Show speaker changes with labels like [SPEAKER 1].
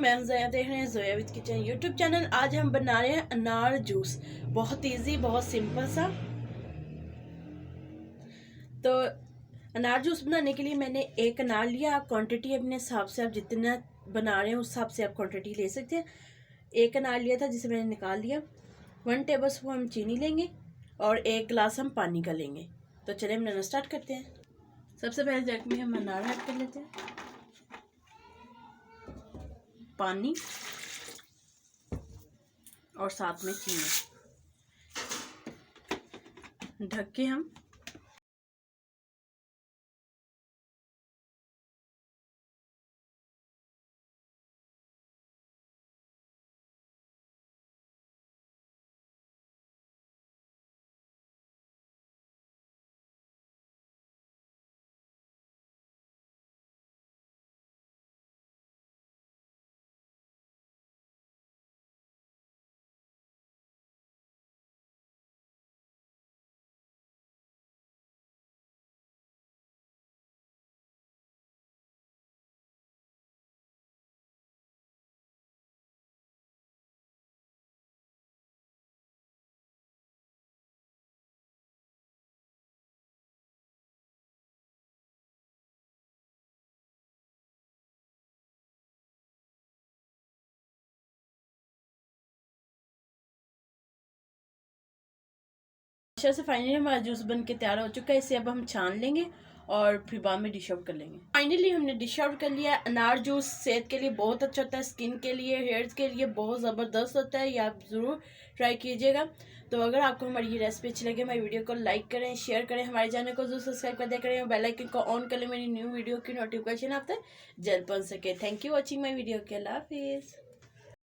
[SPEAKER 1] मैं ज़ोया, देख रहे हैं Zoya with kitchen YouTube channel. आज हम बना रहे हैं अनार जूस। बहुत इजी, बहुत सिंपल सा। तो अनार जूस बनाने के लिए मैंने एक अनार लिया। आप क्वांटिटी अपने हिसाब से, आप जितना बना रहे हैं उस हिसाब से आप क्वांटिटी ले सकते हैं। एक अनार लिया था जिसे मैंने निकाल लिया। 1 टेबल स्पून हम चीनी लेंगे और 1 गिलास हम पानी का लेंगे। तो चलिए हम बनाना स्टार्ट करते हैं। सबसे पहले जग में हम अनार ऐड कर लेते हैं, पानी और साथ में चीनी। ढक के हम अच्छा से फाइनली हमारा जूस बन के तैयार हो चुका है। इसे अब हम छान लेंगे और फिर बाद में डिश आउट कर लेंगे। फाइनली हमने डिश आउट कर लिया। अनार जूस सेहत के लिए बहुत अच्छा होता है, स्किन के लिए, हेयर्स के लिए बहुत ज़बरदस्त होता है। ये आप ज़रूर ट्राई कीजिएगा। तो अगर आपको हमारी ये रेसिपी अच्छी लगे, हमारी वीडियो को लाइक करें, शेयर करें, हमारे चैनल को जरूर सब्सक्राइब कर दिया करें, बेल आइकन को ऑन कर लें, मेरी न्यू वीडियो की नोटिफिकेशन आप तक जल्द पहुँच सके। Thank you watching my video के। अल्लाह हाफिज़।